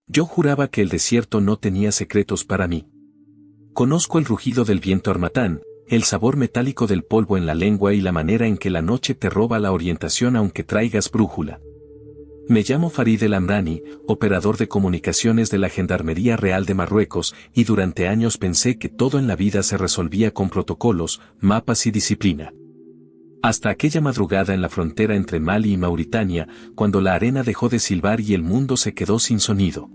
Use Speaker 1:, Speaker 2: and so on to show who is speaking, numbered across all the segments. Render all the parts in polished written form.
Speaker 1: Yo juraba que el desierto no tenía secretos para mí. Conozco el rugido del viento harmatán, el sabor metálico del polvo en la lengua y la manera en que la noche te roba la orientación aunque traigas brújula. Me llamo Farid El Amrani, operador de comunicaciones de la Gendarmería Real de Marruecos, y durante años pensé que todo en la vida se resolvía con protocolos, mapas y disciplina. Hasta aquella madrugada en la frontera entre Mali y Mauritania, cuando la arena dejó de silbar y el mundo se quedó sin sonido.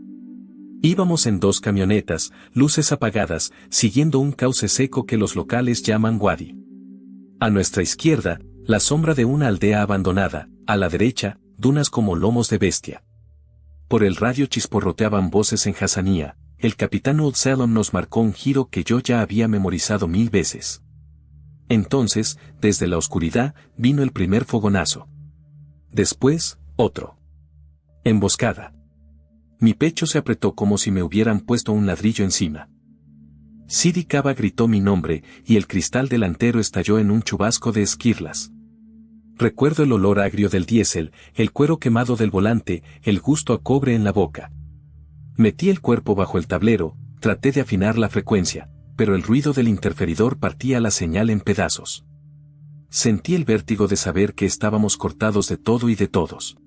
Speaker 1: Íbamos en 2 camionetas, luces apagadas, siguiendo un cauce seco que los locales llaman Wadi. A nuestra izquierda, la sombra de una aldea abandonada, a la derecha, dunas como lomos de bestia. Por el radio chisporroteaban voces en hasanía. El capitán Old Salem nos marcó un giro que yo ya había memorizado 1000 veces. Entonces, desde la oscuridad, vino el primer fogonazo. Después, otro. Emboscada. Mi pecho se apretó como si me hubieran puesto un ladrillo encima. Sidi Kaba gritó mi nombre, y el cristal delantero estalló en un chubasco de esquirlas. Recuerdo el olor agrio del diésel, el cuero quemado del volante, el gusto a cobre en la boca. Metí el cuerpo bajo el tablero, traté de afinar la frecuencia, pero el ruido del interferidor partía la señal en pedazos. Sentí el vértigo de saber que estábamos cortados de todo y de todos.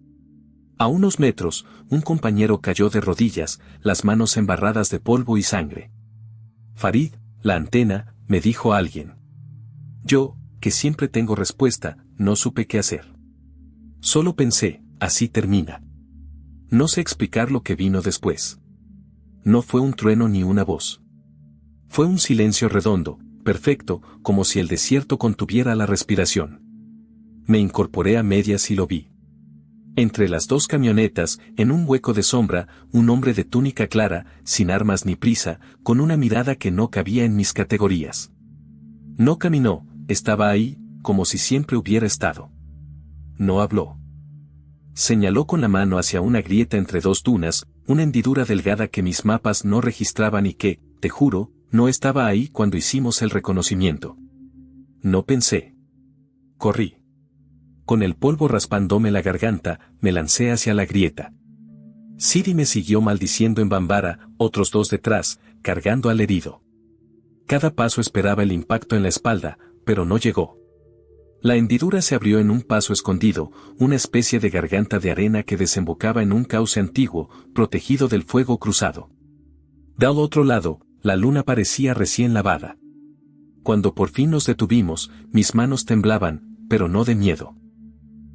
Speaker 1: A unos metros, un compañero cayó de rodillas, las manos embarradas de polvo y sangre. Farid, la antena, me dijo alguien. Yo, que siempre tengo respuesta, no supe qué hacer. Solo pensé, así termina. No sé explicar lo que vino después. No fue un trueno ni una voz. Fue un silencio redondo, perfecto, como si el desierto contuviera la respiración. Me incorporé a medias y lo vi. Entre las 2 camionetas, en un hueco de sombra, un hombre de túnica clara, sin armas ni prisa, con una mirada que no cabía en mis categorías. No caminó, estaba ahí, como si siempre hubiera estado. No habló. Señaló con la mano hacia una grieta entre 2 dunas, una hendidura delgada que mis mapas no registraban y que, te juro, no estaba ahí cuando hicimos el reconocimiento. No pensé. Corrí. Con el polvo raspándome la garganta, me lancé hacia la grieta. Sidi me siguió maldiciendo en bambara, otros 2 detrás, cargando al herido. Cada paso esperaba el impacto en la espalda, pero no llegó. La hendidura se abrió en un paso escondido, una especie de garganta de arena que desembocaba en un cauce antiguo, protegido del fuego cruzado. Del otro lado, la luna parecía recién lavada. Cuando por fin nos detuvimos, mis manos temblaban, pero no de miedo.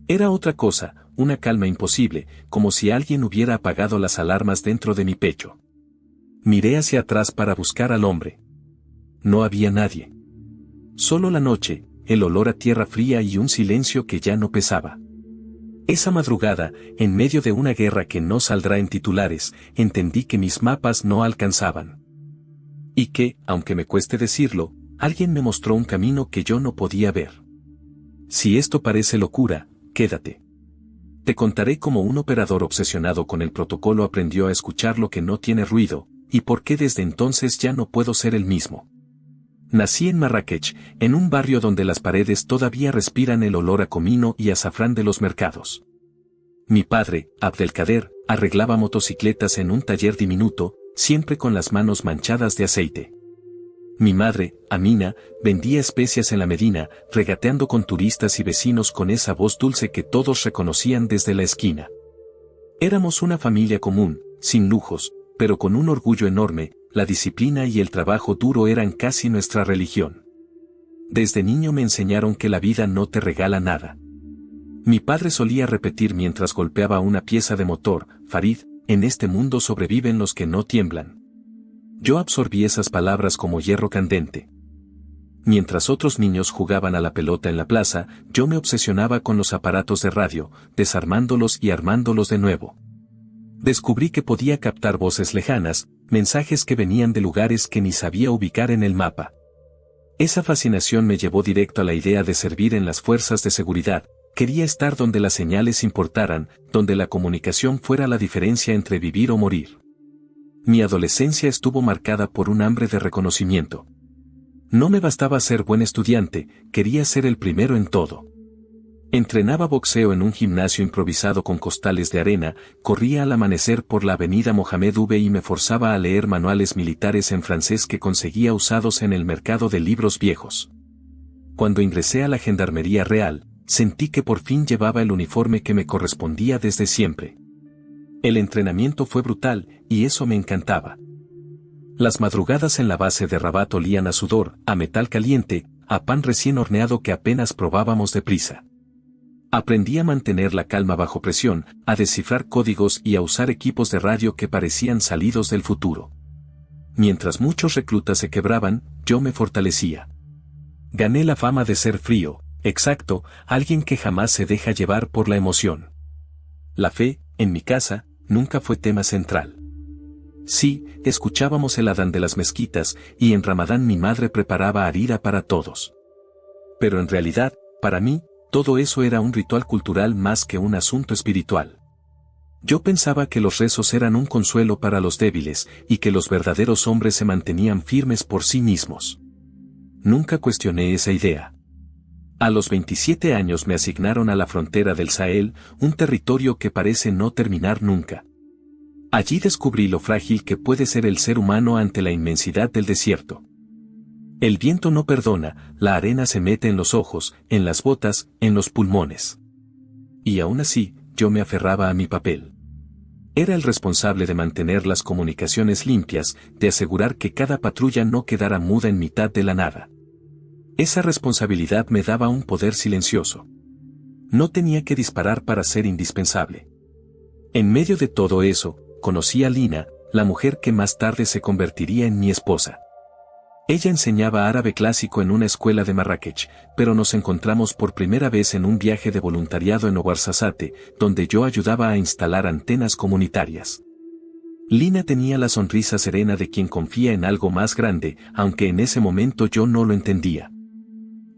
Speaker 1: Era otra cosa, una calma imposible, como si alguien hubiera apagado las alarmas dentro de mi pecho. Miré hacia atrás para buscar al hombre. No había nadie. Solo la noche, el olor a tierra fría y un silencio que ya no pesaba. Esa madrugada, en medio de una guerra que no saldrá en titulares, entendí que mis mapas no alcanzaban. Y que, aunque me cueste decirlo, alguien me mostró un camino que yo no podía ver. Si esto parece locura, quédate. Te contaré cómo un operador obsesionado con el protocolo aprendió a escuchar lo que no tiene ruido, y por qué desde entonces ya no puedo ser el mismo. Nací en Marrakech, en un barrio donde las paredes todavía respiran el olor a comino y azafrán de los mercados. Mi padre, Abdelkader, arreglaba motocicletas en un taller diminuto, siempre con las manos manchadas de aceite. Mi madre, Amina, vendía especias en la Medina, regateando con turistas y vecinos con esa voz dulce que todos reconocían desde la esquina. Éramos una familia común, sin lujos, pero con un orgullo enorme. La disciplina y el trabajo duro eran casi nuestra religión. Desde niño me enseñaron que la vida no te regala nada. Mi padre solía repetir mientras golpeaba una pieza de motor, Farid, en este mundo sobreviven los que no tiemblan. Yo absorbí esas palabras como hierro candente. Mientras otros niños jugaban a la pelota en la plaza, yo me obsesionaba con los aparatos de radio, desarmándolos y armándolos de nuevo. Descubrí que podía captar voces lejanas, mensajes que venían de lugares que ni sabía ubicar en el mapa. Esa fascinación me llevó directo a la idea de servir en las fuerzas de seguridad. Quería estar donde las señales importaran, donde la comunicación fuera la diferencia entre vivir o morir. Mi adolescencia estuvo marcada por un hambre de reconocimiento. No me bastaba ser buen estudiante, quería ser el primero en todo. Entrenaba boxeo en un gimnasio improvisado con costales de arena, corría al amanecer por la avenida Mohamed V y me forzaba a leer manuales militares en francés que conseguía usados en el mercado de libros viejos. Cuando ingresé a la Gendarmería Real, sentí que por fin llevaba el uniforme que me correspondía desde siempre. El entrenamiento fue brutal, y eso me encantaba. Las madrugadas en la base de Rabat olían a sudor, a metal caliente, a pan recién horneado que apenas probábamos deprisa. Aprendí a mantener la calma bajo presión, a descifrar códigos y a usar equipos de radio que parecían salidos del futuro. Mientras muchos reclutas se quebraban, yo me fortalecía. Gané la fama de ser frío, exacto, alguien que jamás se deja llevar por la emoción. La fe, en mi casa, nunca fue tema central. Sí, escuchábamos el adán de las mezquitas, y en Ramadán mi madre preparaba harira para todos. Pero en realidad, para mí, todo eso era un ritual cultural más que un asunto espiritual. Yo pensaba que los rezos eran un consuelo para los débiles, y que los verdaderos hombres se mantenían firmes por sí mismos. Nunca cuestioné esa idea. A los 27 años me asignaron a la frontera del Sahel, un territorio que parece no terminar nunca. Allí descubrí lo frágil que puede ser el ser humano ante la inmensidad del desierto. El viento no perdona, la arena se mete en los ojos, en las botas, en los pulmones. Y aún así, yo me aferraba a mi papel. Era el responsable de mantener las comunicaciones limpias, de asegurar que cada patrulla no quedara muda en mitad de la nada. Esa responsabilidad me daba un poder silencioso. No tenía que disparar para ser indispensable. En medio de todo eso, conocí a Lina, la mujer que más tarde se convertiría en mi esposa. Ella enseñaba árabe clásico en una escuela de Marrakech, pero nos encontramos por primera vez en un viaje de voluntariado en Ouarzazate, donde yo ayudaba a instalar antenas comunitarias. Lina tenía la sonrisa serena de quien confía en algo más grande, aunque en ese momento yo no lo entendía.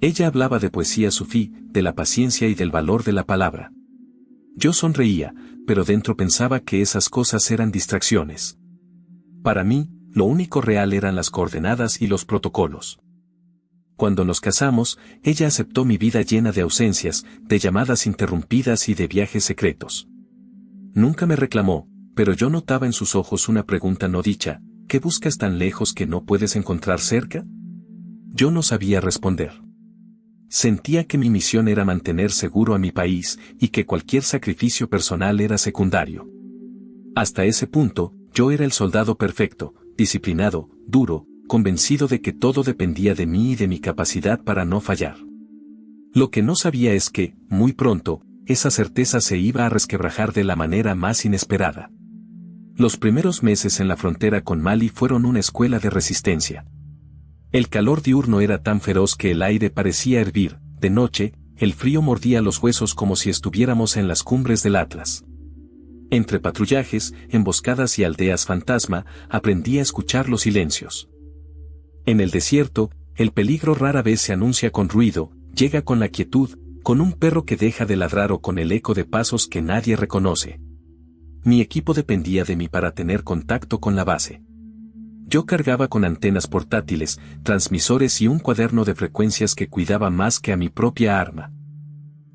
Speaker 1: Ella hablaba de poesía sufí, de la paciencia y del valor de la palabra. Yo sonreía, pero dentro pensaba que esas cosas eran distracciones. Para mí, lo único real eran las coordenadas y los protocolos. Cuando nos casamos, ella aceptó mi vida llena de ausencias, de llamadas interrumpidas y de viajes secretos. Nunca me reclamó, pero yo notaba en sus ojos una pregunta no dicha: ¿qué buscas tan lejos que no puedes encontrar cerca? Yo no sabía responder. Sentía que mi misión era mantener seguro a mi país, y que cualquier sacrificio personal era secundario. Hasta ese punto, yo era el soldado perfecto, disciplinado, duro, convencido de que todo dependía de mí y de mi capacidad para no fallar. Lo que no sabía es que, muy pronto, esa certeza se iba a resquebrajar de la manera más inesperada. Los primeros meses en la frontera con Mali fueron una escuela de resistencia. El calor diurno era tan feroz que el aire parecía hervir, de noche, el frío mordía los huesos como si estuviéramos en las cumbres del Atlas. Entre patrullajes, emboscadas y aldeas fantasma, aprendí a escuchar los silencios. En el desierto, el peligro rara vez se anuncia con ruido, llega con la quietud, con un perro que deja de ladrar o con el eco de pasos que nadie reconoce. Mi equipo dependía de mí para tener contacto con la base. Yo cargaba con antenas portátiles, transmisores y un cuaderno de frecuencias que cuidaba más que a mi propia arma.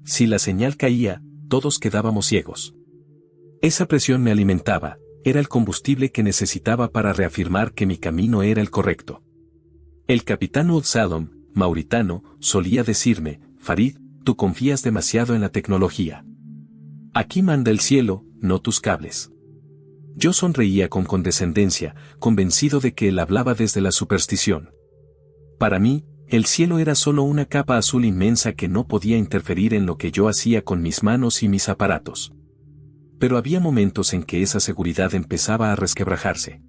Speaker 1: Si la señal caía, todos quedábamos ciegos. Esa presión me alimentaba, era el combustible que necesitaba para reafirmar que mi camino era el correcto. El capitán Ould Salom, mauritano, solía decirme: Farid, tú confías demasiado en la tecnología. Aquí manda el cielo, no tus cables. Yo sonreía con condescendencia, convencido de que él hablaba desde la superstición. Para mí, el cielo era solo una capa azul inmensa que no podía interferir en lo que yo hacía con mis manos y mis aparatos. Pero había momentos en que esa seguridad empezaba a resquebrajarse.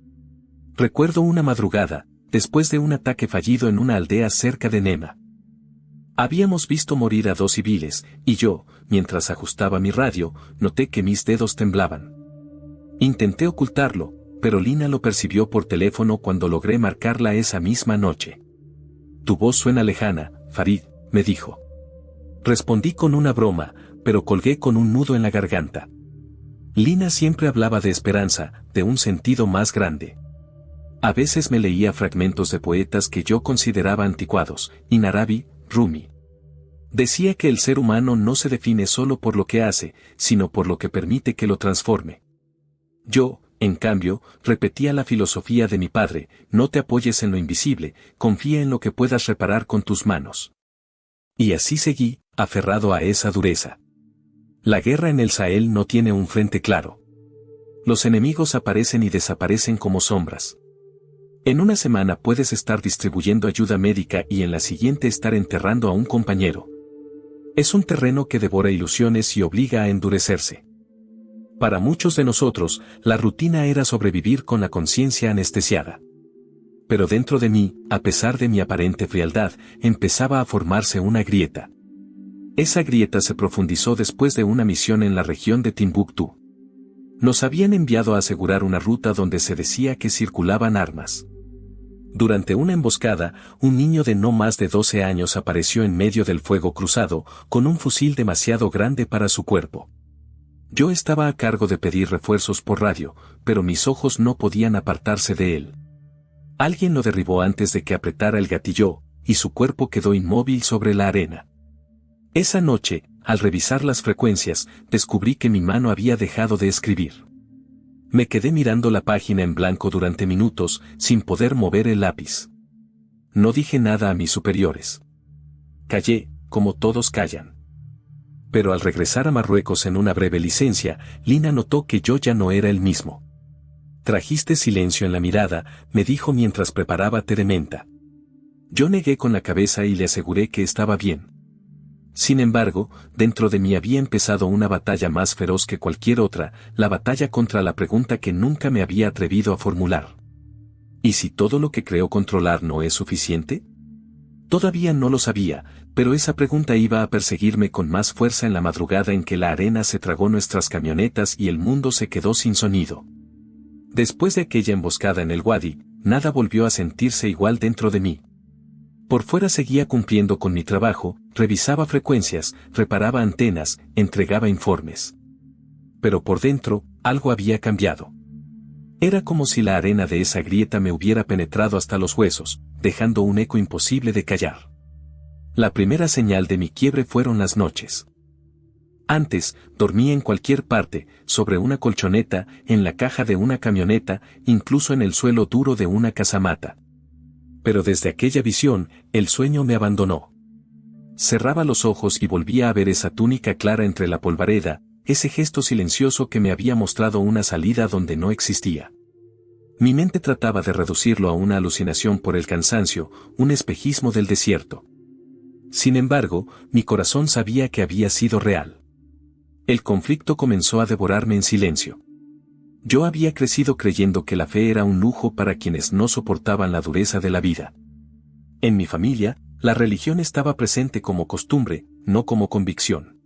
Speaker 1: Recuerdo una madrugada, después de un ataque fallido en una aldea cerca de Nema. Habíamos visto morir a 2 civiles, y yo, mientras ajustaba mi radio, noté que mis dedos temblaban. Intenté ocultarlo, pero Lina lo percibió por teléfono cuando logré marcarla esa misma noche. Tu voz suena lejana, Farid, me dijo. Respondí con una broma, pero colgué con un nudo en la garganta. Lina siempre hablaba de esperanza, de un sentido más grande. A veces me leía fragmentos de poetas que yo consideraba anticuados, Ibn Arabi, Rumi. Decía que el ser humano no se define solo por lo que hace, sino por lo que permite que lo transforme. Yo, en cambio, repetía la filosofía de mi padre: no te apoyes en lo invisible, confía en lo que puedas reparar con tus manos. Y así seguí, aferrado a esa dureza. La guerra en el Sahel no tiene un frente claro. Los enemigos aparecen y desaparecen como sombras. En una semana puedes estar distribuyendo ayuda médica y en la siguiente estar enterrando a un compañero. Es un terreno que devora ilusiones y obliga a endurecerse. Para muchos de nosotros, la rutina era sobrevivir con la conciencia anestesiada. Pero dentro de mí, a pesar de mi aparente frialdad, empezaba a formarse una grieta. Esa grieta se profundizó después de una misión en la región de Timbuktu. Nos habían enviado a asegurar una ruta donde se decía que circulaban armas. Durante una emboscada, un niño de no más de 12 años apareció en medio del fuego cruzado, con un fusil demasiado grande para su cuerpo. Yo estaba a cargo de pedir refuerzos por radio, pero mis ojos no podían apartarse de él. Alguien lo derribó antes de que apretara el gatillo, y su cuerpo quedó inmóvil sobre la arena. Esa noche, al revisar las frecuencias, descubrí que mi mano había dejado de escribir. Me quedé mirando la página en blanco durante minutos, sin poder mover el lápiz. No dije nada a mis superiores. Callé, como todos callan. Pero al regresar a Marruecos en una breve licencia, Lina notó que yo ya no era el mismo. Trajiste silencio en la mirada, me dijo mientras preparaba té de menta. Yo negué con la cabeza y le aseguré que estaba bien. Sin embargo, dentro de mí había empezado una batalla más feroz que cualquier otra, la batalla contra la pregunta que nunca me había atrevido a formular. ¿Y si todo lo que creo controlar no es suficiente? Todavía no lo sabía, pero esa pregunta iba a perseguirme con más fuerza en la madrugada en que la arena se tragó nuestras camionetas y el mundo se quedó sin sonido. Después de aquella emboscada en el Wadi, nada volvió a sentirse igual dentro de mí. Por fuera seguía cumpliendo con mi trabajo, revisaba frecuencias, reparaba antenas, entregaba informes. Pero por dentro, algo había cambiado. Era como si la arena de esa grieta me hubiera penetrado hasta los huesos, dejando un eco imposible de callar. La primera señal de mi quiebre fueron las noches. Antes, dormía en cualquier parte, sobre una colchoneta, en la caja de una camioneta, incluso en el suelo duro de una casamata. Pero desde aquella visión, el sueño me abandonó. Cerraba los ojos y volvía a ver esa túnica clara entre la polvareda, ese gesto silencioso que me había mostrado una salida donde no existía. Mi mente trataba de reducirlo a una alucinación por el cansancio, un espejismo del desierto. Sin embargo, mi corazón sabía que había sido real. El conflicto comenzó a devorarme en silencio. Yo había crecido creyendo que la fe era un lujo para quienes no soportaban la dureza de la vida. En mi familia, la religión estaba presente como costumbre, no como convicción.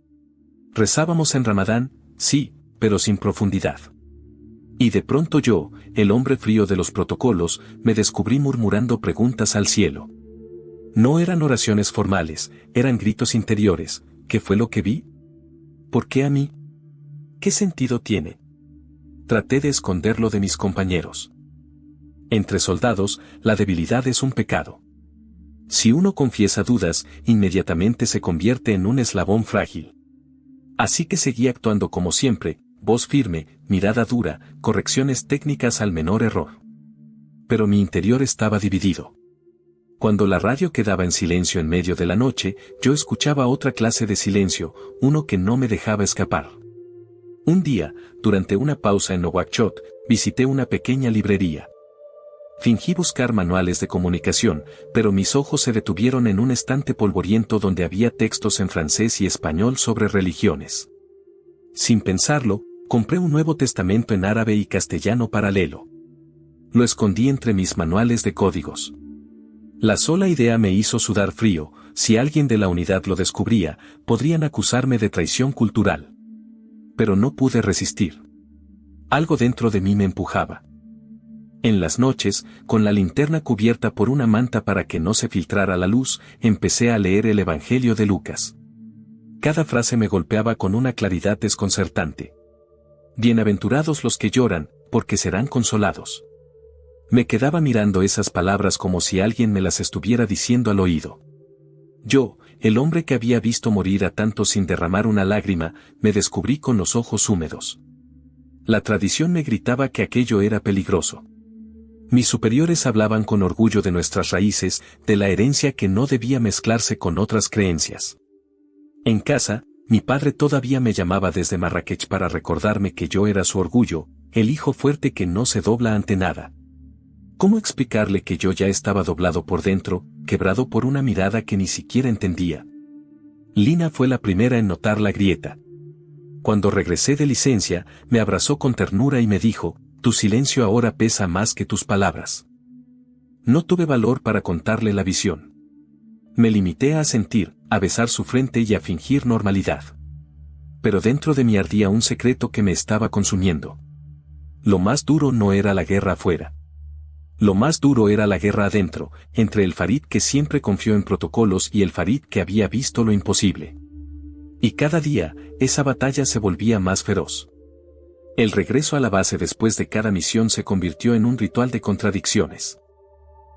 Speaker 1: Rezábamos en Ramadán, sí, pero sin profundidad. Y de pronto yo, el hombre frío de los protocolos, me descubrí murmurando preguntas al cielo. No eran oraciones formales, eran gritos interiores. ¿Qué fue lo que vi? ¿Por qué a mí? ¿Qué sentido tiene? Traté de esconderlo de mis compañeros. Entre soldados, la debilidad es un pecado. Si uno confiesa dudas, inmediatamente se convierte en un eslabón frágil. Así que seguí actuando como siempre, voz firme, mirada dura, correcciones técnicas al menor error. Pero mi interior estaba dividido. Cuando la radio quedaba en silencio en medio de la noche, yo escuchaba otra clase de silencio, uno que no me dejaba escapar. Un día, durante una pausa en Nouakchott, visité una pequeña librería. Fingí buscar manuales de comunicación, pero mis ojos se detuvieron en un estante polvoriento donde había textos en francés y español sobre religiones. Sin pensarlo, compré un Nuevo Testamento en árabe y castellano paralelo. Lo escondí entre mis manuales de códigos. La sola idea me hizo sudar frío. Si alguien de la unidad lo descubría, podrían acusarme de traición cultural. Pero no pude resistir. Algo dentro de mí me empujaba. En las noches, con la linterna cubierta por una manta para que no se filtrara la luz, empecé a leer el Evangelio de Lucas. Cada frase me golpeaba con una claridad desconcertante. Bienaventurados los que lloran, porque serán consolados. Me quedaba mirando esas palabras como si alguien me las estuviera diciendo al oído. Yo, el hombre que había visto morir a tantos sin derramar una lágrima, me descubrí con los ojos húmedos. La tradición me gritaba que aquello era peligroso. Mis superiores hablaban con orgullo de nuestras raíces, de la herencia que no debía mezclarse con otras creencias. En casa, mi padre todavía me llamaba desde Marrakech para recordarme que yo era su orgullo, el hijo fuerte que no se dobla ante nada. ¿Cómo explicarle que yo ya estaba doblado por dentro, quebrado por una mirada que ni siquiera entendía? Lina fue la primera en notar la grieta. Cuando regresé de licencia, me abrazó con ternura y me dijo, tu silencio ahora pesa más que tus palabras. No tuve valor para contarle la visión. Me limité a sentir, a besar su frente y a fingir normalidad. Pero dentro de mí ardía un secreto que me estaba consumiendo. Lo más duro no era la guerra afuera. Lo más duro era la guerra adentro, entre el Farid que siempre confió en protocolos y el Farid que había visto lo imposible. Y cada día, esa batalla se volvía más feroz. El regreso a la base después de cada misión se convirtió en un ritual de contradicciones.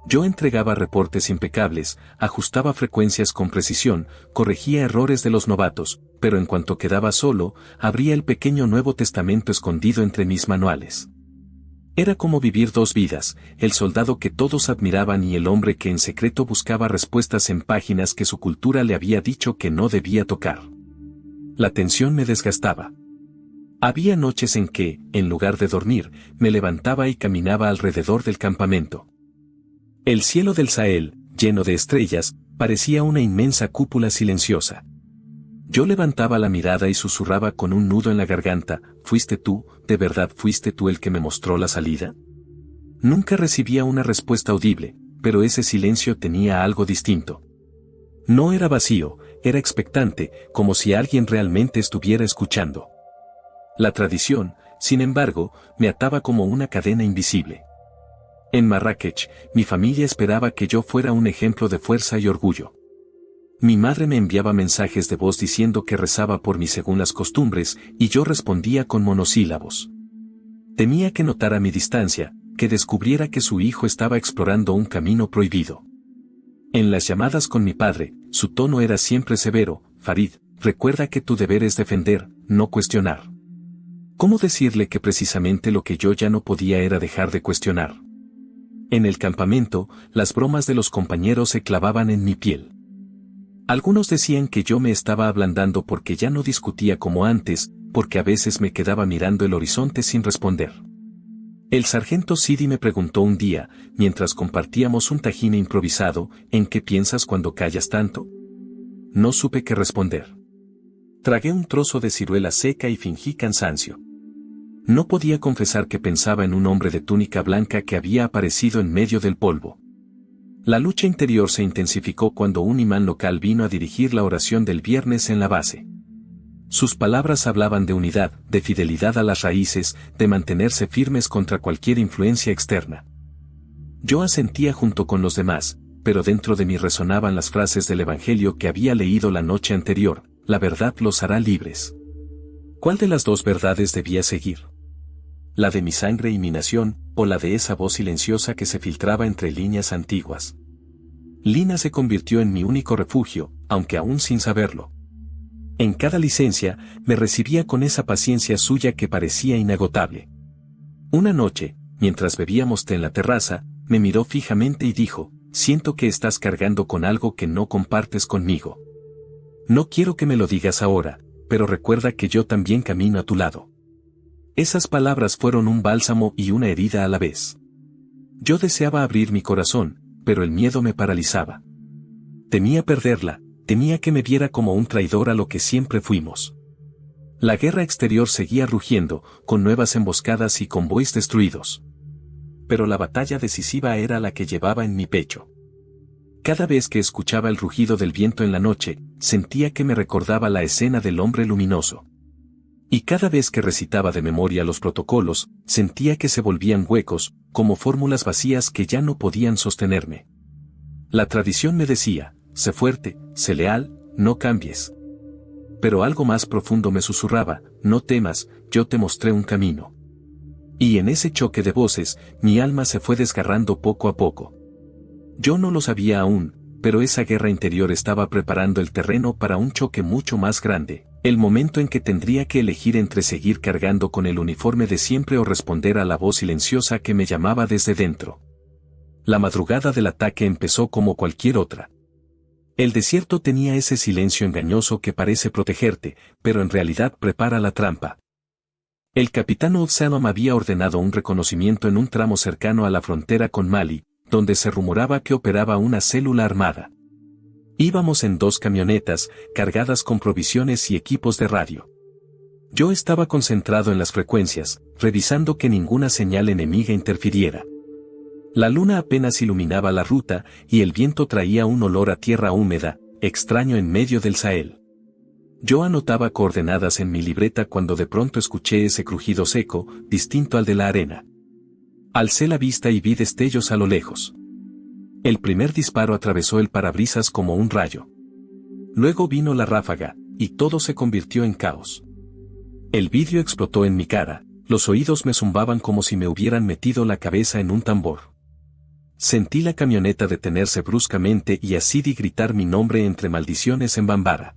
Speaker 1: Yo entregaba reportes impecables, ajustaba frecuencias con precisión, corregía errores de los novatos, pero en cuanto quedaba solo, abría el pequeño Nuevo Testamento escondido entre mis manuales. Era como vivir dos vidas, el soldado que todos admiraban y el hombre que en secreto buscaba respuestas en páginas que su cultura le había dicho que no debía tocar. La tensión me desgastaba. Había noches en que, en lugar de dormir, me levantaba y caminaba alrededor del campamento. El cielo del Sahel, lleno de estrellas, parecía una inmensa cúpula silenciosa. Yo levantaba la mirada y susurraba con un nudo en la garganta, ¿fuiste tú, de verdad fuiste tú el que me mostró la salida? Nunca recibía una respuesta audible, pero ese silencio tenía algo distinto. No era vacío, era expectante, como si alguien realmente estuviera escuchando. La tradición, sin embargo, me ataba como una cadena invisible. En Marrakech, mi familia esperaba que yo fuera un ejemplo de fuerza y orgullo. Mi madre me enviaba mensajes de voz diciendo que rezaba por mí según las costumbres, y yo respondía con monosílabos. Temía que notara mi distancia, que descubriera que su hijo estaba explorando un camino prohibido. En las llamadas con mi padre, su tono era siempre severo, Farid, recuerda que tu deber es defender, no cuestionar. ¿Cómo decirle que precisamente lo que yo ya no podía era dejar de cuestionar? En el campamento, las bromas de los compañeros se clavaban en mi piel. Algunos decían que yo me estaba ablandando porque ya no discutía como antes, porque a veces me quedaba mirando el horizonte sin responder. El sargento Sidi me preguntó un día, mientras compartíamos un tajín improvisado, ¿en qué piensas cuando callas tanto? No supe qué responder. Tragué un trozo de ciruela seca y fingí cansancio. No podía confesar que pensaba en un hombre de túnica blanca que había aparecido en medio del polvo. La lucha interior se intensificó cuando un imán local vino a dirigir la oración del viernes en la base. Sus palabras hablaban de unidad, de fidelidad a las raíces, de mantenerse firmes contra cualquier influencia externa. Yo asentía junto con los demás, pero dentro de mí resonaban las frases del Evangelio que había leído la noche anterior, la verdad los hará libres. ¿Cuál de las dos verdades debía seguir? ¿La de mi sangre y mi nación, o la de esa voz silenciosa que se filtraba entre líneas antiguas? Lina se convirtió en mi único refugio, aunque aún sin saberlo. En cada licencia, me recibía con esa paciencia suya que parecía inagotable. Una noche, mientras bebíamos té en la terraza, me miró fijamente y dijo, siento que estás cargando con algo que no compartes conmigo. No quiero que me lo digas ahora, pero recuerda que yo también camino a tu lado. Esas palabras fueron un bálsamo y una herida a la vez. Yo deseaba abrir mi corazón, pero el miedo me paralizaba. Temía perderla, temía que me viera como un traidor a lo que siempre fuimos. La guerra exterior seguía rugiendo, con nuevas emboscadas y convoys destruidos. Pero la batalla decisiva era la que llevaba en mi pecho. Cada vez que escuchaba el rugido del viento en la noche, sentía que me recordaba la escena del hombre luminoso. Y cada vez que recitaba de memoria los protocolos, sentía que se volvían huecos, como fórmulas vacías que ya no podían sostenerme. La tradición me decía, sé fuerte, sé leal, no cambies. Pero algo más profundo me susurraba, no temas, yo te mostré un camino. Y en ese choque de voces, mi alma se fue desgarrando poco a poco. Yo no lo sabía aún, pero esa guerra interior estaba preparando el terreno para un choque mucho más grande, el momento en que tendría que elegir entre seguir cargando con el uniforme de siempre o responder a la voz silenciosa que me llamaba desde dentro. La madrugada del ataque empezó como cualquier otra. El desierto tenía ese silencio engañoso que parece protegerte, pero en realidad prepara la trampa. El capitán Old había ordenado un reconocimiento en un tramo cercano a la frontera con Mali, donde se rumoraba que operaba una célula armada. Íbamos en 2 camionetas, cargadas con provisiones y equipos de radio. Yo estaba concentrado en las frecuencias, revisando que ninguna señal enemiga interfiriera. La luna apenas iluminaba la ruta, y el viento traía un olor a tierra húmeda, extraño en medio del Sahel. Yo anotaba coordenadas en mi libreta cuando de pronto escuché ese crujido seco, distinto al de la arena. Alcé la vista y vi destellos a lo lejos. El primer disparo atravesó el parabrisas como un rayo. Luego vino la ráfaga, y todo se convirtió en caos. El vidrio explotó en mi cara, los oídos me zumbaban como si me hubieran metido la cabeza en un tambor. Sentí la camioneta detenerse bruscamente y a Sidi gritar mi nombre entre maldiciones en bambara.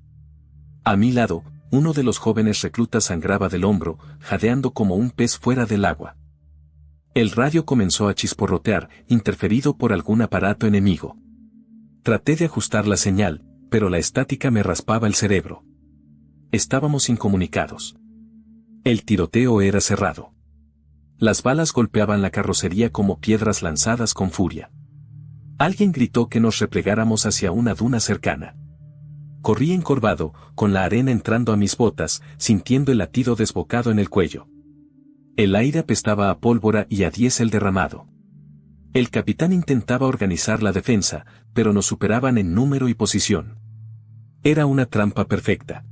Speaker 1: A mi lado, uno de los jóvenes reclutas sangraba del hombro, jadeando como un pez fuera del agua. El radio comenzó a chisporrotear, interferido por algún aparato enemigo. Traté de ajustar la señal, pero la estática me raspaba el cerebro. Estábamos incomunicados. El tiroteo era cerrado. Las balas golpeaban la carrocería como piedras lanzadas con furia. Alguien gritó que nos replegáramos hacia una duna cercana. Corrí encorvado, con la arena entrando a mis botas, sintiendo el latido desbocado en el cuello. El aire apestaba a pólvora y a diésel derramado. El capitán intentaba organizar la defensa, pero nos superaban en número y posición. Era una trampa perfecta.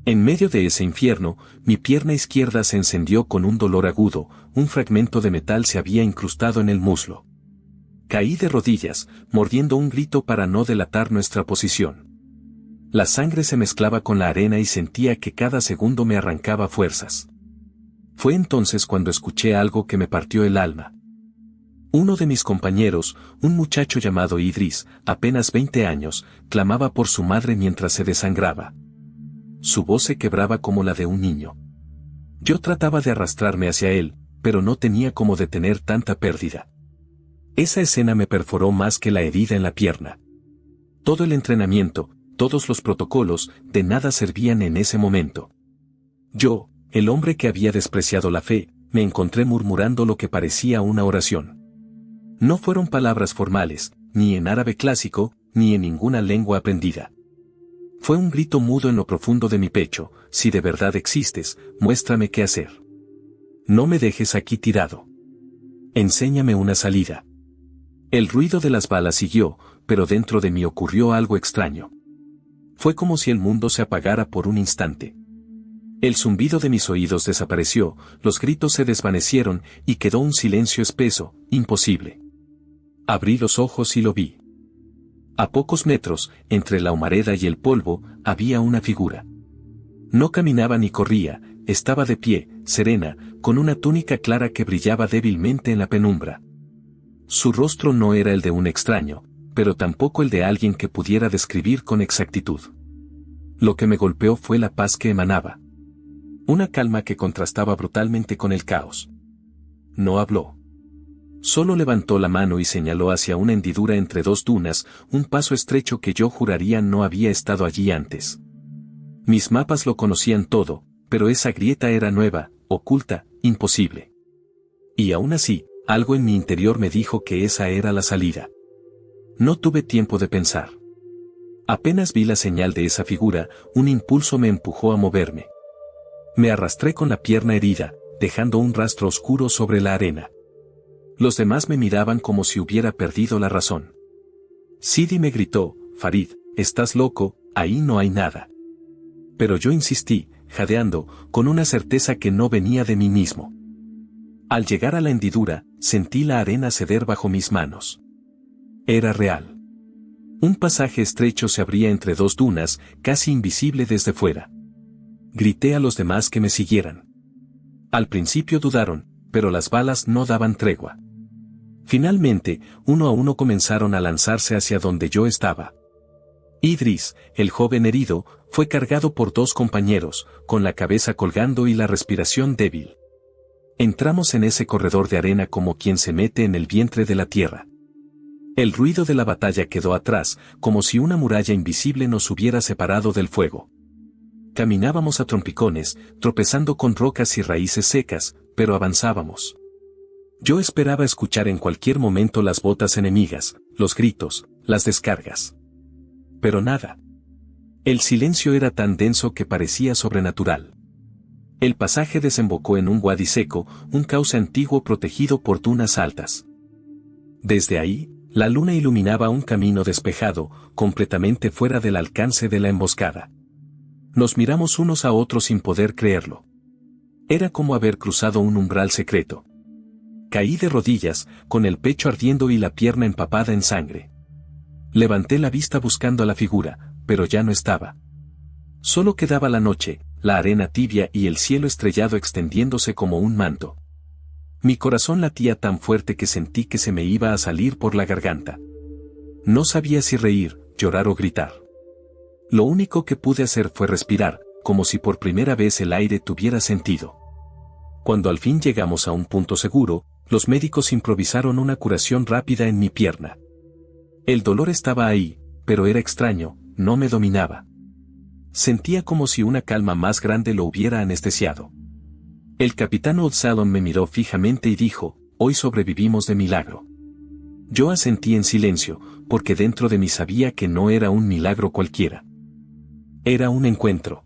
Speaker 1: En medio de ese infierno, mi pierna izquierda se encendió con un dolor agudo, un fragmento de metal se había incrustado en el muslo. Caí de rodillas, mordiendo un grito para no delatar nuestra posición. La sangre se mezclaba con la arena y sentía que cada segundo me arrancaba fuerzas. Fue entonces cuando escuché algo que me partió el alma. Uno de mis compañeros, un muchacho llamado Idris, apenas 20 años, clamaba por su madre mientras se desangraba. Su voz se quebraba como la de un niño. Yo trataba de arrastrarme hacia él, pero no tenía cómo detener tanta pérdida. Esa escena me perforó más que la herida en la pierna. Todo el entrenamiento, todos los protocolos, de nada servían en ese momento. Yo, el hombre que había despreciado la fe, me encontré murmurando lo que parecía una oración. No fueron palabras formales, ni en árabe clásico, ni en ninguna lengua aprendida. Fue un grito mudo en lo profundo de mi pecho: si de verdad existes, muéstrame qué hacer. No me dejes aquí tirado. Enséñame una salida. El ruido de las balas siguió, pero dentro de mí ocurrió algo extraño. Fue como si el mundo se apagara por un instante. El zumbido de mis oídos desapareció, los gritos se desvanecieron y quedó un silencio espeso, imposible. Abrí los ojos y lo vi. A pocos metros, entre la humareda y el polvo, había una figura. No caminaba ni corría, estaba de pie, serena, con una túnica clara que brillaba débilmente en la penumbra. Su rostro no era el de un extraño, pero tampoco el de alguien que pudiera describir con exactitud. Lo que me golpeó fue la paz que emanaba. Una calma que contrastaba brutalmente con el caos. No habló. Solo levantó la mano y señaló hacia una hendidura entre 2 dunas, un paso estrecho que yo juraría no había estado allí antes. Mis mapas lo conocían todo, pero esa grieta era nueva, oculta, imposible. Y aún así, algo en mi interior me dijo que esa era la salida. No tuve tiempo de pensar. Apenas vi la señal de esa figura, un impulso me empujó a moverme. Me arrastré con la pierna herida, dejando un rastro oscuro sobre la arena. Los demás me miraban como si hubiera perdido la razón. Sidi me gritó: Farid, estás loco, ahí no hay nada. Pero yo insistí, jadeando, con una certeza que no venía de mí mismo. Al llegar a la hendidura, sentí la arena ceder bajo mis manos. Era real. Un pasaje estrecho se abría entre 2 dunas, casi invisible desde fuera. Grité a los demás que me siguieran. Al principio dudaron, pero las balas no daban tregua. Finalmente, uno a uno comenzaron a lanzarse hacia donde yo estaba. Idris, el joven herido, fue cargado por 2 compañeros, con la cabeza colgando y la respiración débil. Entramos en ese corredor de arena como quien se mete en el vientre de la tierra. El ruido de la batalla quedó atrás, como si una muralla invisible nos hubiera separado del fuego. Caminábamos a trompicones, tropezando con rocas y raíces secas, pero avanzábamos. Yo esperaba escuchar en cualquier momento las botas enemigas, los gritos, las descargas. Pero nada. El silencio era tan denso que parecía sobrenatural. El pasaje desembocó en un wadi seco, un cauce antiguo protegido por dunas altas. Desde ahí, la luna iluminaba un camino despejado, completamente fuera del alcance de la emboscada. Nos miramos unos a otros sin poder creerlo. Era como haber cruzado un umbral secreto. Caí de rodillas, con el pecho ardiendo y la pierna empapada en sangre. Levanté la vista buscando a la figura, pero ya no estaba. Solo quedaba la noche, la arena tibia y el cielo estrellado extendiéndose como un manto. Mi corazón latía tan fuerte que sentí que se me iba a salir por la garganta. No sabía si reír, llorar o gritar. Lo único que pude hacer fue respirar, como si por primera vez el aire tuviera sentido. Cuando al fin llegamos a un punto seguro, los médicos improvisaron una curación rápida en mi pierna. El dolor estaba ahí, pero era extraño, no me dominaba. Sentía como si una calma más grande lo hubiera anestesiado. El capitán Old Salon me miró fijamente y dijo, «Hoy sobrevivimos de milagro». Yo asentí en silencio, porque dentro de mí sabía que no era un milagro cualquiera. Era un encuentro.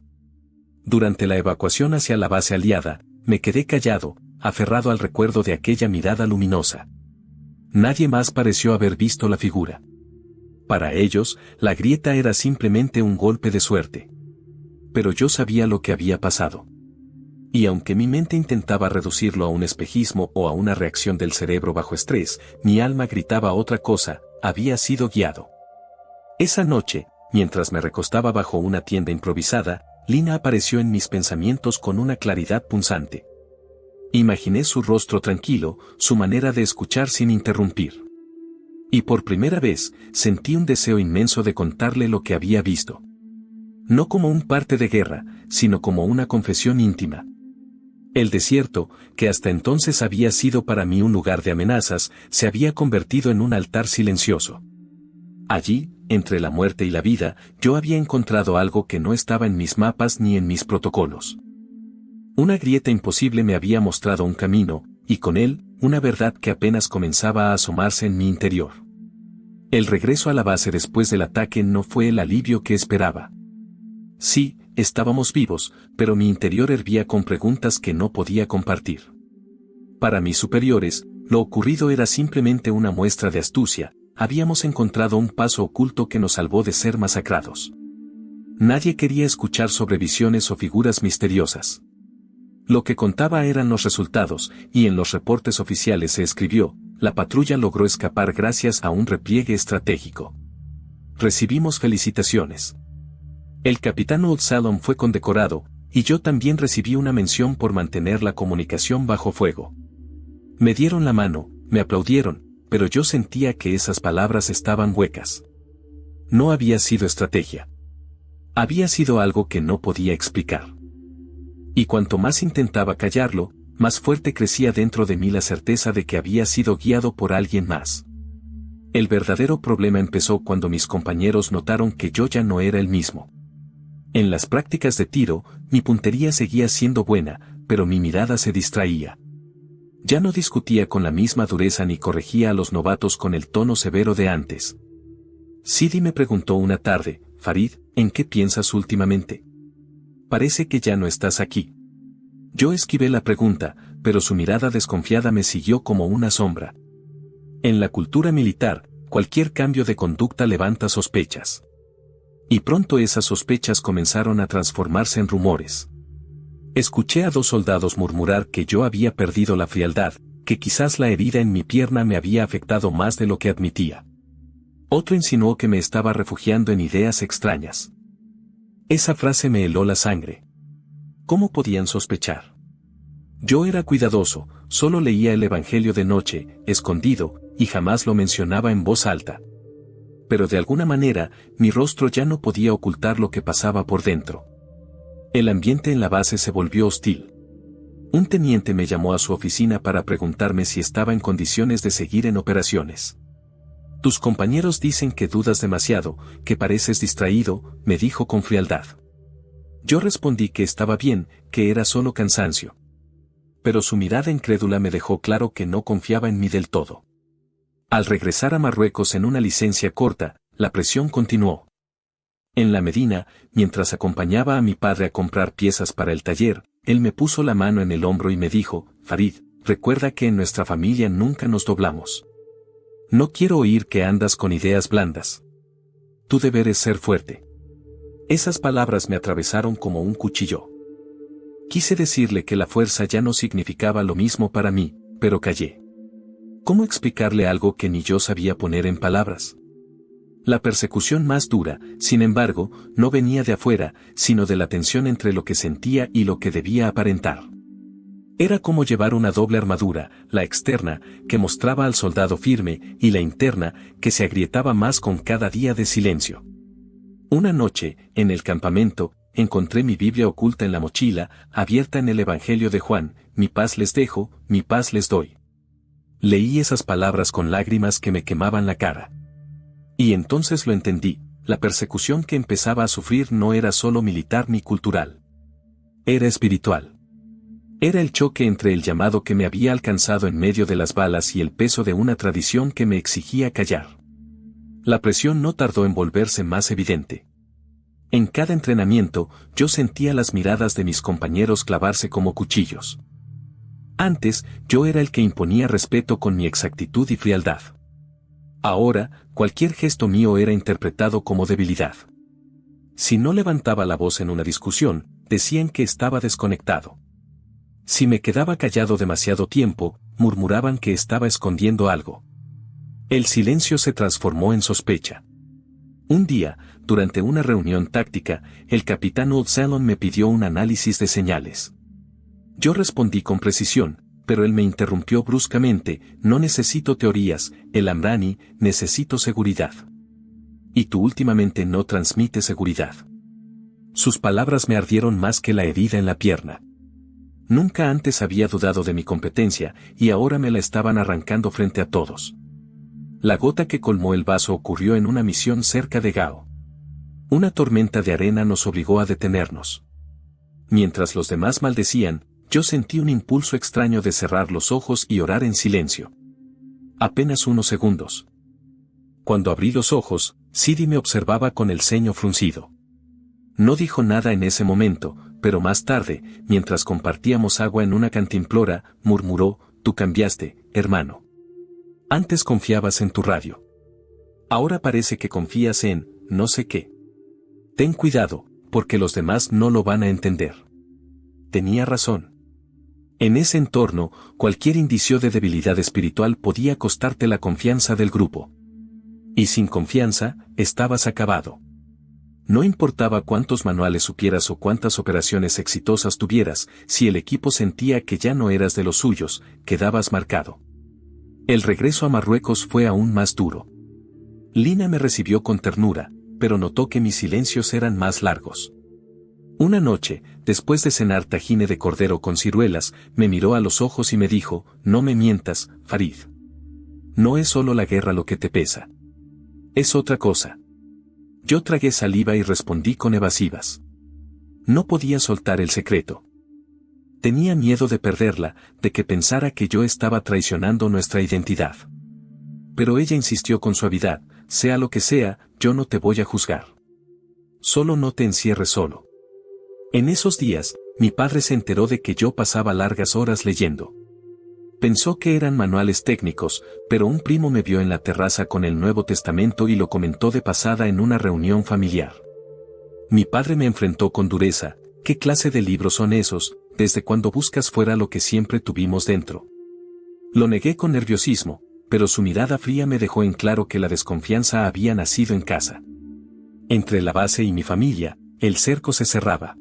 Speaker 1: Durante la evacuación hacia la base aliada, me quedé callado, aferrado al recuerdo de aquella mirada luminosa. Nadie más pareció haber visto la figura. Para ellos, la grieta era simplemente un golpe de suerte. Pero yo sabía lo que había pasado. Y aunque mi mente intentaba reducirlo a un espejismo o a una reacción del cerebro bajo estrés, mi alma gritaba otra cosa, había sido guiado. Esa noche, mientras me recostaba bajo una tienda improvisada, Lina apareció en mis pensamientos con una claridad punzante. Imaginé su rostro tranquilo, su manera de escuchar sin interrumpir. Y por primera vez, sentí un deseo inmenso de contarle lo que había visto. No como un parte de guerra, sino como una confesión íntima. El desierto, que hasta entonces había sido para mí un lugar de amenazas, se había convertido en un altar silencioso. Allí, entre la muerte y la vida, yo había encontrado algo que no estaba en mis mapas ni en mis protocolos. Una grieta imposible me había mostrado un camino, y con él, una verdad que apenas comenzaba a asomarse en mi interior. El regreso a la base después del ataque no fue el alivio que esperaba. Sí, estábamos vivos, pero mi interior hervía con preguntas que no podía compartir. Para mis superiores, lo ocurrido era simplemente una muestra de astucia, habíamos encontrado un paso oculto que nos salvó de ser masacrados. Nadie quería escuchar sobre visiones o figuras misteriosas. Lo que contaba eran los resultados, y en los reportes oficiales se escribió, la patrulla logró escapar gracias a un repliegue estratégico. Recibimos felicitaciones. El capitán Old Salon fue condecorado, y yo también recibí una mención por mantener la comunicación bajo fuego. Me dieron la mano, me aplaudieron, pero yo sentía que esas palabras estaban huecas. No había sido estrategia. Había sido algo que no podía explicar. Y cuanto más intentaba callarlo, más fuerte crecía dentro de mí la certeza de que había sido guiado por alguien más. El verdadero problema empezó cuando mis compañeros notaron que yo ya no era el mismo. En las prácticas de tiro, mi puntería seguía siendo buena, pero mi mirada se distraía. Ya no discutía con la misma dureza ni corregía a los novatos con el tono severo de antes. Sidi me preguntó una tarde, Farid, ¿en qué piensas últimamente? Parece que ya no estás aquí. Yo esquivé la pregunta, pero su mirada desconfiada me siguió como una sombra. En la cultura militar, cualquier cambio de conducta levanta sospechas. Y pronto esas sospechas comenzaron a transformarse en rumores. Escuché a 2 soldados murmurar que yo había perdido la frialdad, que quizás la herida en mi pierna me había afectado más de lo que admitía. Otro insinuó que me estaba refugiando en ideas extrañas. Esa frase me heló la sangre. ¿Cómo podían sospechar? Yo era cuidadoso, solo leía el Evangelio de noche, escondido, y jamás lo mencionaba en voz alta. Pero de alguna manera, mi rostro ya no podía ocultar lo que pasaba por dentro. El ambiente en la base se volvió hostil. Un teniente me llamó a su oficina para preguntarme si estaba en condiciones de seguir en operaciones. Tus compañeros dicen que dudas demasiado, que pareces distraído, me dijo con frialdad. Yo respondí que estaba bien, que era solo cansancio. Pero su mirada incrédula me dejó claro que no confiaba en mí del todo. Al regresar a Marruecos en una licencia corta, la presión continuó. En la Medina, mientras acompañaba a mi padre a comprar piezas para el taller, él me puso la mano en el hombro y me dijo, Farid, recuerda que en nuestra familia nunca nos doblamos. No quiero oír que andas con ideas blandas. Tu deber es ser fuerte. Esas palabras me atravesaron como un cuchillo. Quise decirle que la fuerza ya no significaba lo mismo para mí, pero callé. ¿Cómo explicarle algo que ni yo sabía poner en palabras? La persecución más dura, sin embargo, no venía de afuera, sino de la tensión entre lo que sentía y lo que debía aparentar. Era como llevar una doble armadura, la externa, que mostraba al soldado firme, y la interna, que se agrietaba más con cada día de silencio. Una noche, en el campamento, encontré mi Biblia oculta en la mochila, abierta en el Evangelio de Juan, mi paz les dejo, mi paz les doy. Leí esas palabras con lágrimas que me quemaban la cara. Y entonces lo entendí, la persecución que empezaba a sufrir no era solo militar ni cultural. Era espiritual. Era el choque entre el llamado que me había alcanzado en medio de las balas y el peso de una tradición que me exigía callar. La presión no tardó en volverse más evidente. En cada entrenamiento, yo sentía las miradas de mis compañeros clavarse como cuchillos. Antes, yo era el que imponía respeto con mi exactitud y frialdad. Ahora, cualquier gesto mío era interpretado como debilidad. Si no levantaba la voz en una discusión, decían que estaba desconectado. Si me quedaba callado demasiado tiempo, murmuraban que estaba escondiendo algo. El silencio se transformó en sospecha. Un día, durante una reunión táctica, el capitán Old Salon me pidió un análisis de señales. Yo respondí con precisión, pero él me interrumpió bruscamente, no necesito teorías, el Amrani, necesito seguridad. Y tú últimamente no transmites seguridad. Sus palabras me ardieron más que la herida en la pierna. Nunca antes había dudado de mi competencia, y ahora me la estaban arrancando frente a todos. La gota que colmó el vaso ocurrió en una misión cerca de Gao. Una tormenta de arena nos obligó a detenernos. Mientras los demás maldecían, yo sentí un impulso extraño de cerrar los ojos y orar en silencio. Apenas unos segundos. Cuando abrí los ojos, Sidi me observaba con el ceño fruncido. No dijo nada en ese momento, pero más tarde, mientras compartíamos agua en una cantimplora, murmuró, tú cambiaste, hermano. Antes confiabas en tu radio. Ahora parece que confías en, no sé qué. Ten cuidado, porque los demás no lo van a entender. Tenía razón. En ese entorno, cualquier indicio de debilidad espiritual podía costarte la confianza del grupo. Y sin confianza, estabas acabado. No importaba cuántos manuales supieras o cuántas operaciones exitosas tuvieras, si el equipo sentía que ya no eras de los suyos, quedabas marcado. El regreso a Marruecos fue aún más duro. Lina me recibió con ternura, pero notó que mis silencios eran más largos. Una noche, después de cenar tajine de cordero con ciruelas, me miró a los ojos y me dijo, no me mientas, Farid. No es solo la guerra lo que te pesa. Es otra cosa. Yo tragué saliva y respondí con evasivas. No podía soltar el secreto. Tenía miedo de perderla, de que pensara que yo estaba traicionando nuestra identidad. Pero ella insistió con suavidad, sea lo que sea, yo no te voy a juzgar. Solo no te encierres solo. En esos días, mi padre se enteró de que yo pasaba largas horas leyendo. Pensó que eran manuales técnicos, pero un primo me vio en la terraza con el Nuevo Testamento y lo comentó de pasada en una reunión familiar. Mi padre me enfrentó con dureza, ¿qué clase de libros son esos? ¿Desde cuando buscas fuera lo que siempre tuvimos dentro? Lo negué con nerviosismo, pero su mirada fría me dejó en claro que la desconfianza había nacido en casa. Entre la base y mi familia, el cerco se cerraba.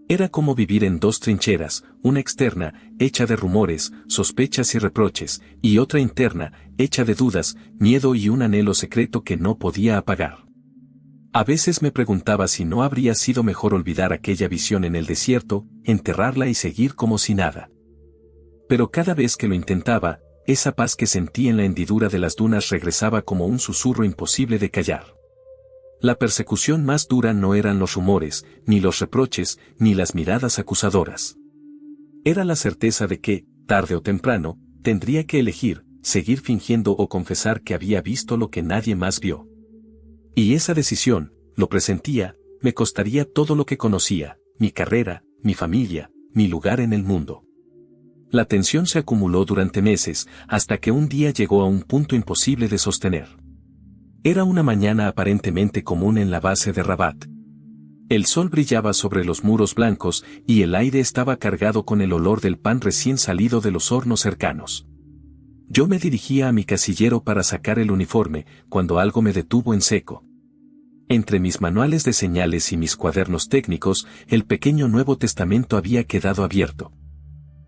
Speaker 1: Era como vivir en dos trincheras, una externa, hecha de rumores, sospechas y reproches, y otra interna, hecha de dudas, miedo y un anhelo secreto que no podía apagar. A veces me preguntaba si no habría sido mejor olvidar aquella visión en el desierto, enterrarla y seguir como si nada. Pero cada vez que lo intentaba, esa paz que sentí en la hendidura de las dunas regresaba como un susurro imposible de callar. La persecución más dura no eran los rumores, ni los reproches, ni las miradas acusadoras. Era la certeza de que, tarde o temprano, tendría que elegir, seguir fingiendo o confesar que había visto lo que nadie más vio. Y esa decisión, lo presentía, me costaría todo lo que conocía, mi carrera, mi familia, mi lugar en el mundo. La tensión se acumuló durante meses, hasta que un día llegó a un punto imposible de sostener. Era una mañana aparentemente común en la base de Rabat. El sol brillaba sobre los muros blancos y el aire estaba cargado con el olor del pan recién salido de los hornos cercanos. Yo me dirigía a mi casillero para sacar el uniforme, cuando algo me detuvo en seco. Entre mis manuales de señales y mis cuadernos técnicos, el pequeño Nuevo Testamento había quedado abierto.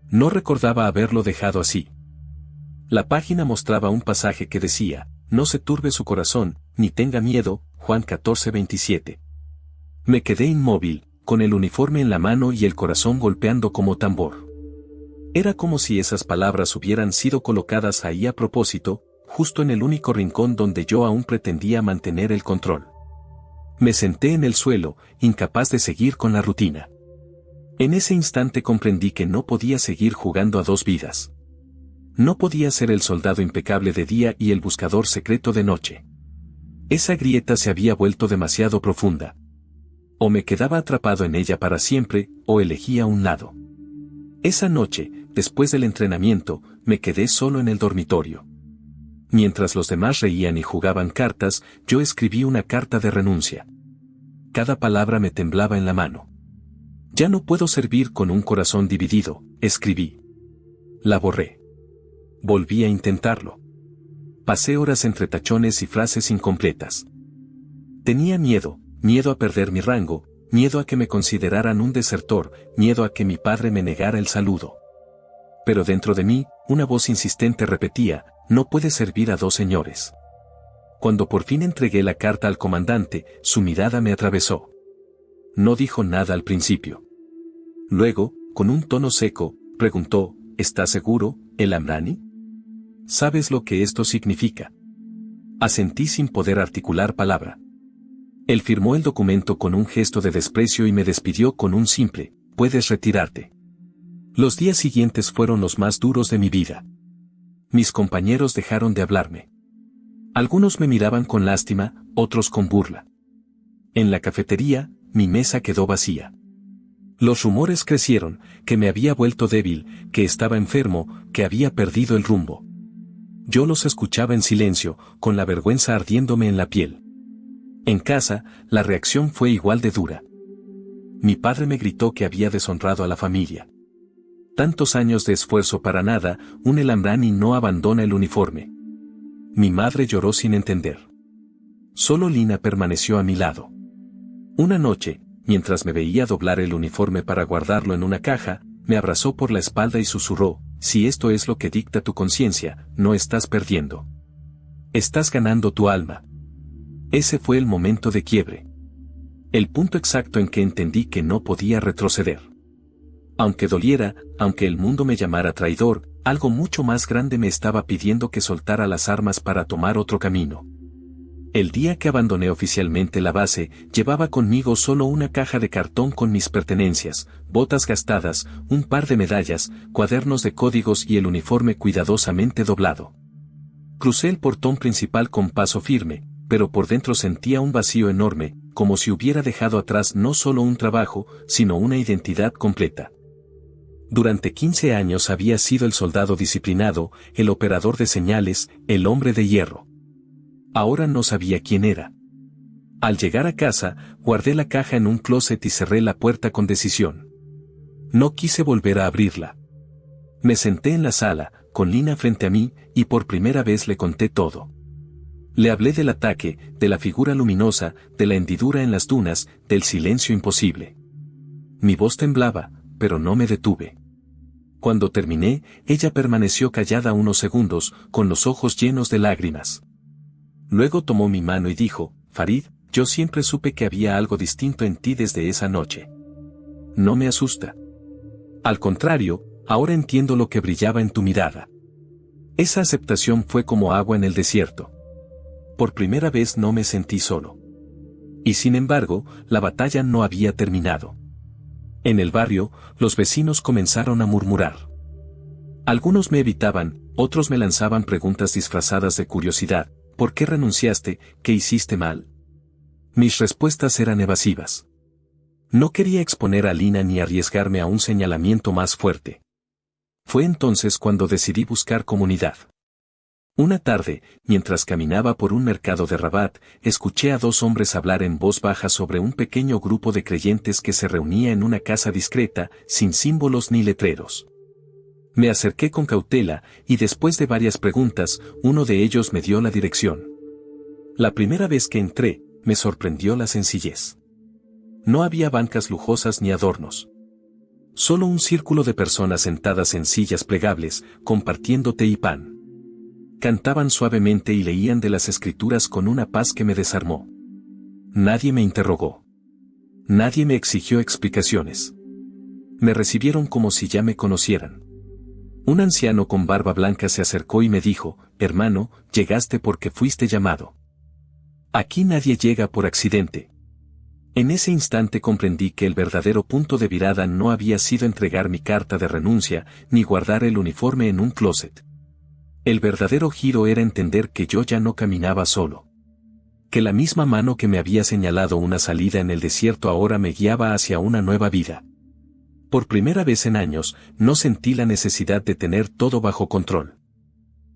Speaker 1: No recordaba haberlo dejado así. La página mostraba un pasaje que decía: no se turbe su corazón, ni tenga miedo, Juan 14:27. Me quedé inmóvil, con el uniforme en la mano y el corazón golpeando como tambor. Era como si esas palabras hubieran sido colocadas ahí a propósito, justo en el único rincón donde yo aún pretendía mantener el control. Me senté en el suelo, incapaz de seguir con la rutina. En ese instante comprendí que no podía seguir jugando a dos vidas. No podía ser el soldado impecable de día y el buscador secreto de noche. Esa grieta se había vuelto demasiado profunda. O me quedaba atrapado en ella para siempre, o elegía un lado. Esa noche, después del entrenamiento, me quedé solo en el dormitorio. Mientras los demás reían y jugaban cartas, yo escribí una carta de renuncia. Cada palabra me temblaba en la mano. Ya no puedo servir con un corazón dividido, escribí. La borré. Volví a intentarlo. Pasé horas entre tachones y frases incompletas. Tenía miedo a perder mi rango, miedo a que me consideraran un desertor, miedo a que mi padre me negara el saludo. Pero dentro de mí, una voz insistente repetía: no puedes servir a dos señores. Cuando por fin entregué la carta al comandante, su mirada me atravesó. No dijo nada al principio. Luego, con un tono seco, preguntó: ¿estás seguro, El Amrani? ¿Sabes lo que esto significa? Asentí sin poder articular palabra. Él firmó el documento con un gesto de desprecio y me despidió con un simple: puedes retirarte. Los días siguientes fueron los más duros de mi vida. Mis compañeros dejaron de hablarme. Algunos me miraban con lástima, otros con burla. En la cafetería, mi mesa quedó vacía. Los rumores crecieron, que me había vuelto débil, que estaba enfermo, que había perdido el rumbo. Yo los escuchaba en silencio, con la vergüenza ardiéndome en la piel. En casa, la reacción fue igual de dura. Mi padre me gritó que había deshonrado a la familia. Tantos años de esfuerzo para nada, un El Amrani no abandona el uniforme. Mi madre lloró sin entender. Solo Lina permaneció a mi lado. Una noche, mientras me veía doblar el uniforme para guardarlo en una caja, me abrazó por la espalda y susurró: si esto es lo que dicta tu conciencia, no estás perdiendo. Estás ganando tu alma. Ese fue el momento de quiebre. El punto exacto en que entendí que no podía retroceder. Aunque doliera, aunque el mundo me llamara traidor, algo mucho más grande me estaba pidiendo que soltara las armas para tomar otro camino. El día que abandoné oficialmente la base, llevaba conmigo solo una caja de cartón con mis pertenencias, botas gastadas, un par de medallas, cuadernos de códigos y el uniforme cuidadosamente doblado. Crucé el portón principal con paso firme, pero por dentro sentía un vacío enorme, como si hubiera dejado atrás no solo un trabajo, sino una identidad completa. Durante 15 años había sido el soldado disciplinado, el operador de señales, el hombre de hierro. Ahora no sabía quién era. Al llegar a casa, guardé la caja en un closet y cerré la puerta con decisión. No quise volver a abrirla. Me senté en la sala, con Lina frente a mí, y por primera vez le conté todo. Le hablé del ataque, de la figura luminosa, de la hendidura en las dunas, del silencio imposible. Mi voz temblaba, pero no me detuve. Cuando terminé, ella permaneció callada unos segundos, con los ojos llenos de lágrimas. Luego tomó mi mano y dijo, Farid, yo siempre supe que había algo distinto en ti desde esa noche. No me asusta. Al contrario, ahora entiendo lo que brillaba en tu mirada. Esa aceptación fue como agua en el desierto. Por primera vez no me sentí solo. Y sin embargo, la batalla no había terminado. En el barrio, los vecinos comenzaron a murmurar. Algunos me evitaban, otros me lanzaban preguntas disfrazadas de curiosidad. ¿Por qué renunciaste? ¿Qué hiciste mal? Mis respuestas eran evasivas. No quería exponer a Lina ni arriesgarme a un señalamiento más fuerte. Fue entonces cuando decidí buscar comunidad. Una tarde, mientras caminaba por un mercado de Rabat, escuché a dos hombres hablar en voz baja sobre un pequeño grupo de creyentes que se reunía en una casa discreta, sin símbolos ni letreros. Me acerqué con cautela, y después de varias preguntas, uno de ellos me dio la dirección. La primera vez que entré, me sorprendió la sencillez. No había bancas lujosas ni adornos. Solo un círculo de personas sentadas en sillas plegables, compartiendo té y pan. Cantaban suavemente y leían de las escrituras con una paz que me desarmó. Nadie me interrogó. Nadie me exigió explicaciones. Me recibieron como si ya me conocieran. Un anciano con barba blanca se acercó y me dijo, hermano, llegaste porque fuiste llamado. Aquí nadie llega por accidente. En ese instante comprendí que el verdadero punto de virada no había sido entregar mi carta de renuncia, ni guardar el uniforme en un closet. El verdadero giro era entender que yo ya no caminaba solo. Que la misma mano que me había señalado una salida en el desierto ahora me guiaba hacia una nueva vida. Por primera vez en años, no sentí la necesidad de tener todo bajo control.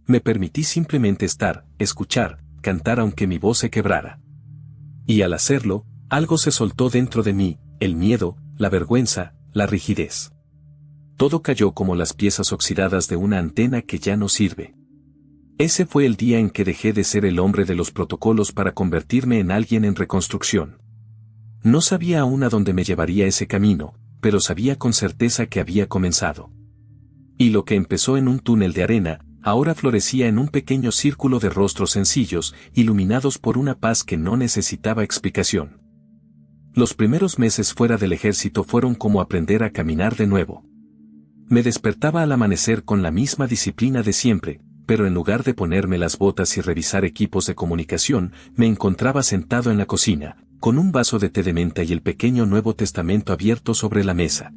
Speaker 1: Me permití simplemente estar, escuchar, cantar aunque mi voz se quebrara. Y al hacerlo, algo se soltó dentro de mí, el miedo, la vergüenza, la rigidez. Todo cayó como las piezas oxidadas de una antena que ya no sirve. Ese fue el día en que dejé de ser el hombre de los protocolos para convertirme en alguien en reconstrucción. No sabía aún a dónde me llevaría ese camino, pero sabía con certeza que había comenzado. Y lo que empezó en un túnel de arena, ahora florecía en un pequeño círculo de rostros sencillos, iluminados por una paz que no necesitaba explicación. Los primeros meses fuera del ejército fueron como aprender a caminar de nuevo. Me despertaba al amanecer con la misma disciplina de siempre, pero en lugar de ponerme las botas y revisar equipos de comunicación, me encontraba sentado en la cocina, con un vaso de té de menta y el pequeño Nuevo Testamento abierto sobre la mesa.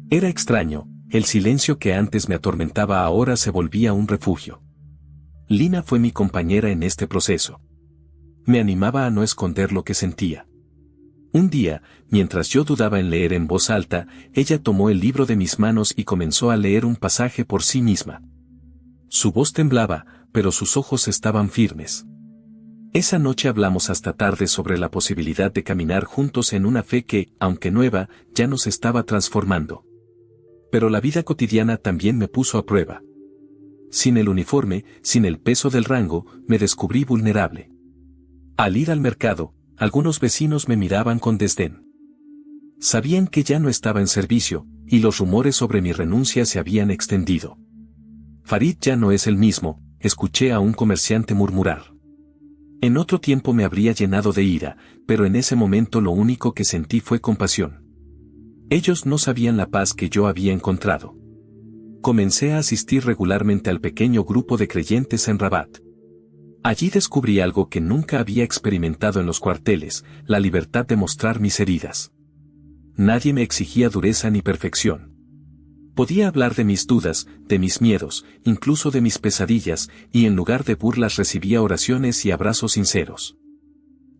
Speaker 1: Era extraño, el silencio que antes me atormentaba ahora se volvía un refugio. Lina fue mi compañera en este proceso. Me animaba a no esconder lo que sentía. Un día, mientras yo dudaba en leer en voz alta, ella tomó el libro de mis manos y comenzó a leer un pasaje por sí misma. Su voz temblaba, pero sus ojos estaban firmes. Esa noche hablamos hasta tarde sobre la posibilidad de caminar juntos en una fe que, aunque nueva, ya nos estaba transformando. Pero la vida cotidiana también me puso a prueba. Sin el uniforme, sin el peso del rango, me descubrí vulnerable. Al ir al mercado, algunos vecinos me miraban con desdén. Sabían que ya no estaba en servicio, y los rumores sobre mi renuncia se habían extendido. Farid ya no es el mismo, escuché a un comerciante murmurar. En otro tiempo me habría llenado de ira, pero en ese momento lo único que sentí fue compasión. Ellos no sabían la paz que yo había encontrado. Comencé a asistir regularmente al pequeño grupo de creyentes en Rabat. Allí descubrí algo que nunca había experimentado en los cuarteles, la libertad de mostrar mis heridas. Nadie me exigía dureza ni perfección. Podía hablar de mis dudas, de mis miedos, incluso de mis pesadillas, y en lugar de burlas recibía oraciones y abrazos sinceros.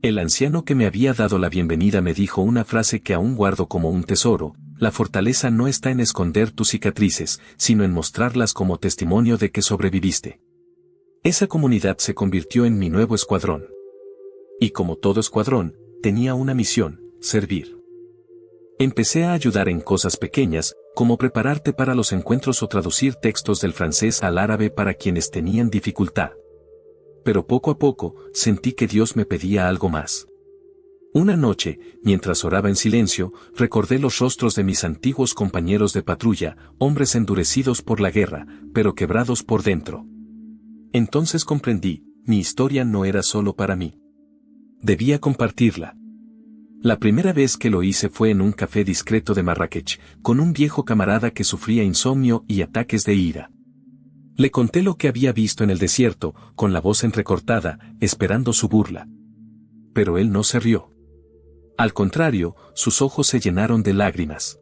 Speaker 1: El anciano que me había dado la bienvenida me dijo una frase que aún guardo como un tesoro: la fortaleza no está en esconder tus cicatrices, sino en mostrarlas como testimonio de que sobreviviste. Esa comunidad se convirtió en mi nuevo escuadrón. Y como todo escuadrón, tenía una misión: servir. Empecé a ayudar en cosas pequeñas, como prepararte para los encuentros o traducir textos del francés al árabe para quienes tenían dificultad. Pero poco a poco, sentí que Dios me pedía algo más. Una noche, mientras oraba en silencio, recordé los rostros de mis antiguos compañeros de patrulla, hombres endurecidos por la guerra, pero quebrados por dentro. Entonces comprendí, mi historia no era solo para mí. Debía compartirla. La primera vez que lo hice fue en un café discreto de Marrakech, con un viejo camarada que sufría insomnio y ataques de ira. Le conté lo que había visto en el desierto, con la voz entrecortada, esperando su burla. Pero él no se rió. Al contrario, sus ojos se llenaron de lágrimas.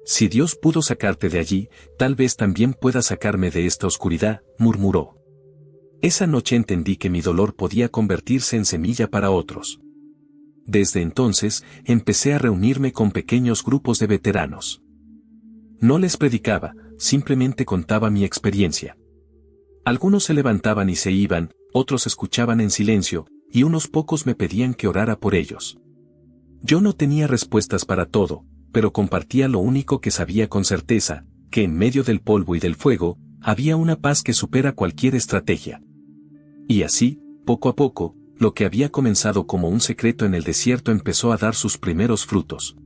Speaker 1: Si Dios pudo sacarte de allí, tal vez también pueda sacarme de esta oscuridad, murmuró. Esa noche entendí que mi dolor podía convertirse en semilla para otros. Desde entonces, empecé a reunirme con pequeños grupos de veteranos. No les predicaba, simplemente contaba mi experiencia. Algunos se levantaban y se iban, otros escuchaban en silencio, y unos pocos me pedían que orara por ellos. Yo no tenía respuestas para todo, pero compartía lo único que sabía con certeza, que en medio del polvo y del fuego, había una paz que supera cualquier estrategia. Y así, poco a poco, lo que había comenzado como un secreto en el desierto empezó a dar sus primeros frutos.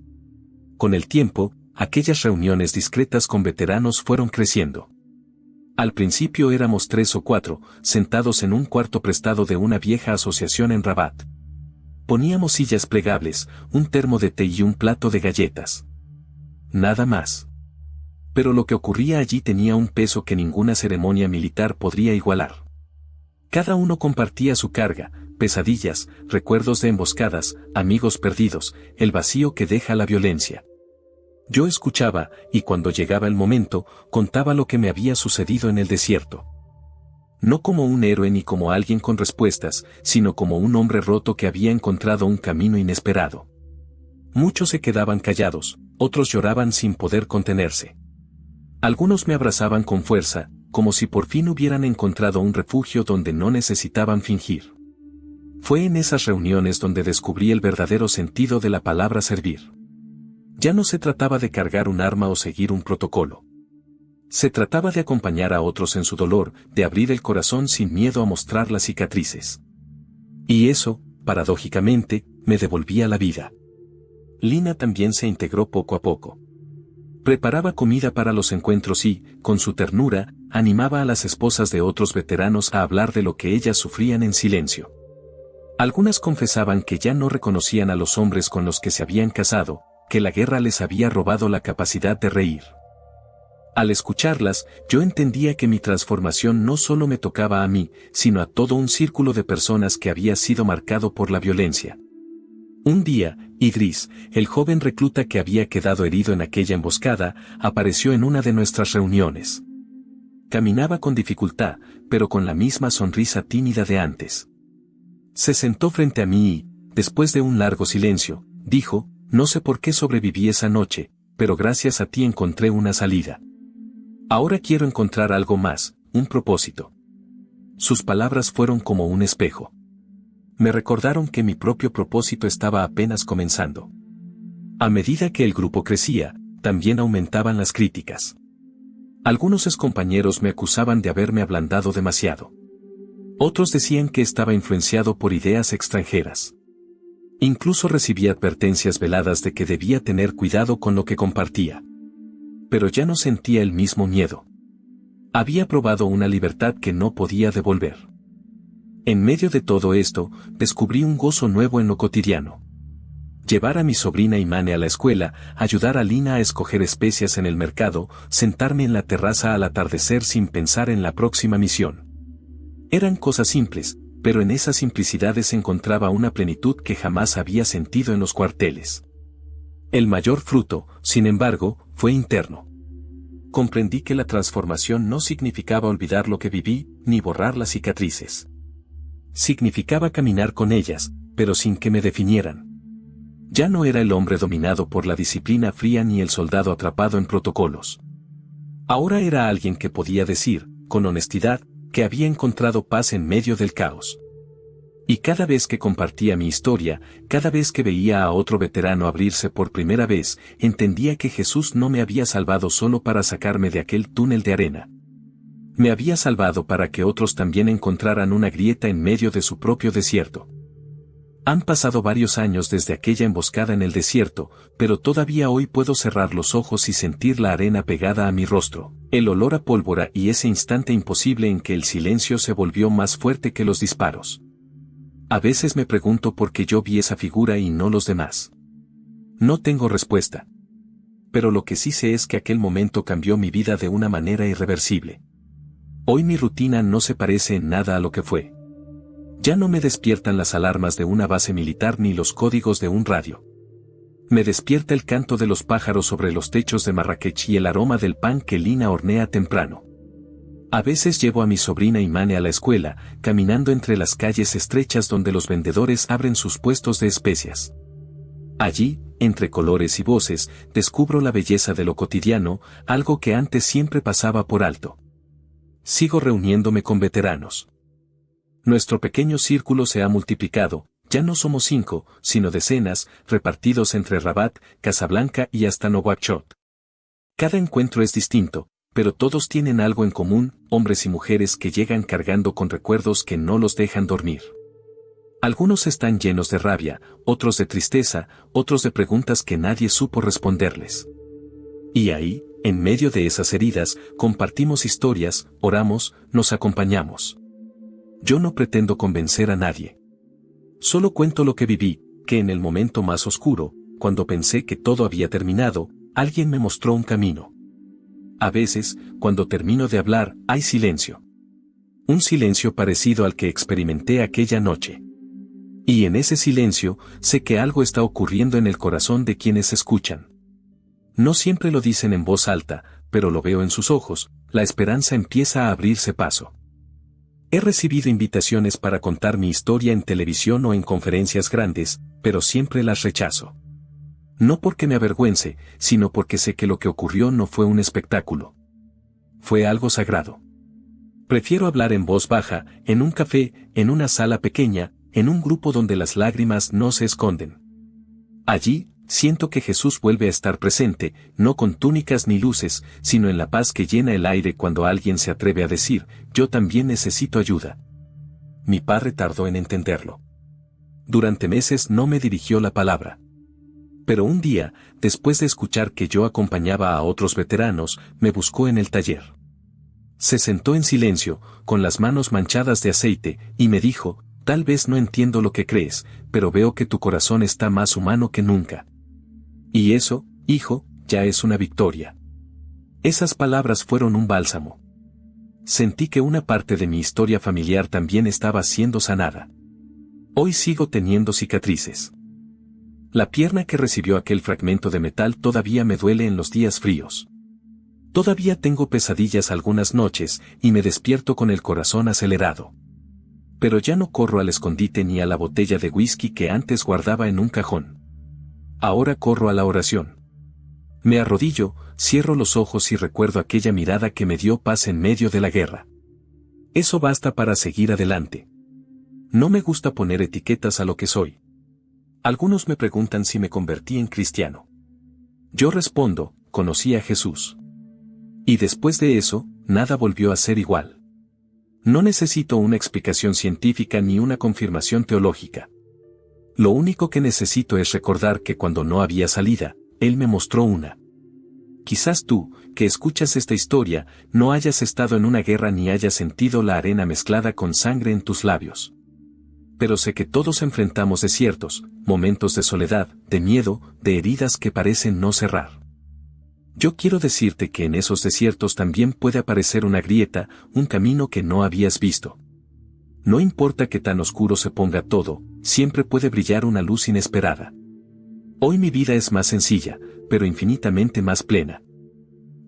Speaker 1: Con el tiempo, aquellas reuniones discretas con veteranos fueron creciendo. Al principio éramos 3 o 4, sentados en un cuarto prestado de una vieja asociación en Rabat. Poníamos sillas plegables, un termo de té y un plato de galletas. Nada más. Pero lo que ocurría allí tenía un peso que ninguna ceremonia militar podría igualar. Cada uno compartía su carga, pesadillas, recuerdos de emboscadas, amigos perdidos, el vacío que deja la violencia. Yo escuchaba, y cuando llegaba el momento, contaba lo que me había sucedido en el desierto. No como un héroe ni como alguien con respuestas, sino como un hombre roto que había encontrado un camino inesperado. Muchos se quedaban callados, otros lloraban sin poder contenerse. Algunos me abrazaban con fuerza, como si por fin hubieran encontrado un refugio donde no necesitaban fingir. Fue en esas reuniones donde descubrí el verdadero sentido de la palabra servir. Ya no se trataba de cargar un arma o seguir un protocolo. Se trataba de acompañar a otros en su dolor, de abrir el corazón sin miedo a mostrar las cicatrices. Y eso, paradójicamente, me devolvía la vida. Lina también se integró poco a poco. Preparaba comida para los encuentros y, con su ternura, animaba a las esposas de otros veteranos a hablar de lo que ellas sufrían en silencio. Algunas confesaban que ya no reconocían a los hombres con los que se habían casado, que la guerra les había robado la capacidad de reír. Al escucharlas, yo entendía que mi transformación no solo me tocaba a mí, sino a todo un círculo de personas que había sido marcado por la violencia. Un día, Idris, el joven recluta que había quedado herido en aquella emboscada, apareció en una de nuestras reuniones. Caminaba con dificultad, pero con la misma sonrisa tímida de antes. Se sentó frente a mí y, después de un largo silencio, dijo, «No sé por qué sobreviví esa noche, pero gracias a ti encontré una salida. Ahora quiero encontrar algo más, un propósito». Sus palabras fueron como un espejo. Me recordaron que mi propio propósito estaba apenas comenzando. A medida que el grupo crecía, también aumentaban las críticas. Algunos excompañeros me acusaban de haberme ablandado demasiado. Otros decían que estaba influenciado por ideas extranjeras. Incluso recibí advertencias veladas de que debía tener cuidado con lo que compartía. Pero ya no sentía el mismo miedo. Había probado una libertad que no podía devolver. En medio de todo esto, descubrí un gozo nuevo en lo cotidiano. Llevar a mi sobrina Imane a la escuela, ayudar a Lina a escoger especias en el mercado, sentarme en la terraza al atardecer sin pensar en la próxima misión. Eran cosas simples, pero en esas simplicidades encontraba una plenitud que jamás había sentido en los cuarteles. El mayor fruto, sin embargo, fue interno. Comprendí que la transformación no significaba olvidar lo que viví, ni borrar las cicatrices. Significaba caminar con ellas, pero sin que me definieran. Ya no era el hombre dominado por la disciplina fría ni el soldado atrapado en protocolos. Ahora era alguien que podía decir, con honestidad, que había encontrado paz en medio del caos. Y cada vez que compartía mi historia, cada vez que veía a otro veterano abrirse por primera vez, entendía que Jesús no me había salvado solo para sacarme de aquel túnel de arena. Me había salvado para que otros también encontraran una grieta en medio de su propio desierto. Han pasado varios años desde aquella emboscada en el desierto, pero todavía hoy puedo cerrar los ojos y sentir la arena pegada a mi rostro, el olor a pólvora y ese instante imposible en que el silencio se volvió más fuerte que los disparos. A veces me pregunto por qué yo vi esa figura y no los demás. No tengo respuesta. Pero lo que sí sé es que aquel momento cambió mi vida de una manera irreversible. Hoy mi rutina no se parece en nada a lo que fue. Ya no me despiertan las alarmas de una base militar ni los códigos de un radio. Me despierta el canto de los pájaros sobre los techos de Marrakech y el aroma del pan que Lina hornea temprano. A veces llevo a mi sobrina Imane a la escuela, caminando entre las calles estrechas donde los vendedores abren sus puestos de especias. Allí, entre colores y voces, descubro la belleza de lo cotidiano, algo que antes siempre pasaba por alto. Sigo reuniéndome con veteranos. Nuestro pequeño círculo se ha multiplicado, ya no somos 5, sino decenas, repartidos entre Rabat, Casablanca y hasta Nouakchott. Cada encuentro es distinto, pero todos tienen algo en común, hombres y mujeres que llegan cargando con recuerdos que no los dejan dormir. Algunos están llenos de rabia, otros de tristeza, otros de preguntas que nadie supo responderles. Y ahí, en medio de esas heridas, compartimos historias, oramos, nos acompañamos. Yo no pretendo convencer a nadie. Solo cuento lo que viví, que en el momento más oscuro, cuando pensé que todo había terminado, alguien me mostró un camino. A veces, cuando termino de hablar, hay silencio. Un silencio parecido al que experimenté aquella noche. Y en ese silencio, sé que algo está ocurriendo en el corazón de quienes escuchan. No siempre lo dicen en voz alta, pero lo veo en sus ojos, la esperanza empieza a abrirse paso. He recibido invitaciones para contar mi historia en televisión o en conferencias grandes, pero siempre las rechazo. No porque me avergüence, sino porque sé que lo que ocurrió no fue un espectáculo. Fue algo sagrado. Prefiero hablar en voz baja, en un café, en una sala pequeña, en un grupo donde las lágrimas no se esconden. Allí, siento que Jesús vuelve a estar presente, no con túnicas ni luces, sino en la paz que llena el aire cuando alguien se atreve a decir, yo también necesito ayuda. Mi padre tardó en entenderlo. Durante meses no me dirigió la palabra. Pero un día, después de escuchar que yo acompañaba a otros veteranos, me buscó en el taller. Se sentó en silencio, con las manos manchadas de aceite, y me dijo, tal vez no entiendo lo que crees, pero veo que tu corazón está más humano que nunca. Y eso, hijo, ya es una victoria. Esas palabras fueron un bálsamo. Sentí que una parte de mi historia familiar también estaba siendo sanada. Hoy sigo teniendo cicatrices. La pierna que recibió aquel fragmento de metal todavía me duele en los días fríos. Todavía tengo pesadillas algunas noches y me despierto con el corazón acelerado. Pero ya no corro al escondite ni a la botella de whisky que antes guardaba en un cajón. Ahora corro a la oración. Me arrodillo, cierro los ojos y recuerdo aquella mirada que me dio paz en medio de la guerra. Eso basta para seguir adelante. No me gusta poner etiquetas a lo que soy. Algunos me preguntan si me convertí en cristiano. Yo respondo, conocí a Jesús. Y después de eso, nada volvió a ser igual. No necesito una explicación científica ni una confirmación teológica. Lo único que necesito es recordar que cuando no había salida, Él me mostró una. Quizás tú, que escuchas esta historia, no hayas estado en una guerra ni hayas sentido la arena mezclada con sangre en tus labios. Pero sé que todos enfrentamos desiertos, momentos de soledad, de miedo, de heridas que parecen no cerrar. Yo quiero decirte que en esos desiertos también puede aparecer una grieta, un camino que no habías visto. No importa que tan oscuro se ponga todo, siempre puede brillar una luz inesperada. Hoy mi vida es más sencilla, pero infinitamente más plena.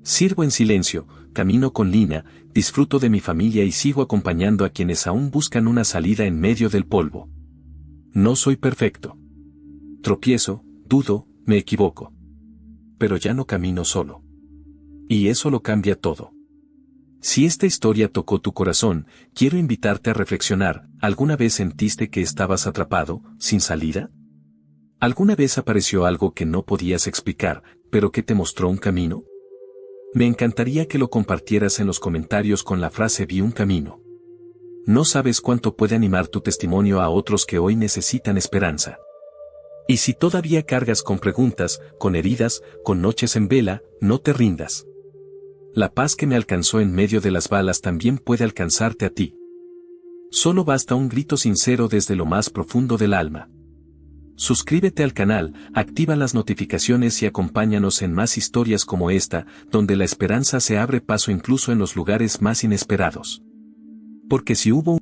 Speaker 1: Sirvo en silencio, camino con Lina, disfruto de mi familia y sigo acompañando a quienes aún buscan una salida en medio del polvo. No soy perfecto. Tropiezo, dudo, me equivoco. Pero ya no camino solo. Y eso lo cambia todo. Si esta historia tocó tu corazón, quiero invitarte a reflexionar. ¿Alguna vez sentiste que estabas atrapado, sin salida? ¿Alguna vez apareció algo que no podías explicar, pero que te mostró un camino? Me encantaría que lo compartieras en los comentarios con la frase vi un camino. No sabes cuánto puede animar tu testimonio a otros que hoy necesitan esperanza. Y si todavía cargas con preguntas, con heridas, con noches en vela, no te rindas. La paz que me alcanzó en medio de las balas también puede alcanzarte a ti. Solo basta un grito sincero desde lo más profundo del alma. Suscríbete al canal, activa las notificaciones y acompáñanos en más historias como esta, donde la esperanza se abre paso incluso en los lugares más inesperados. Porque si hubo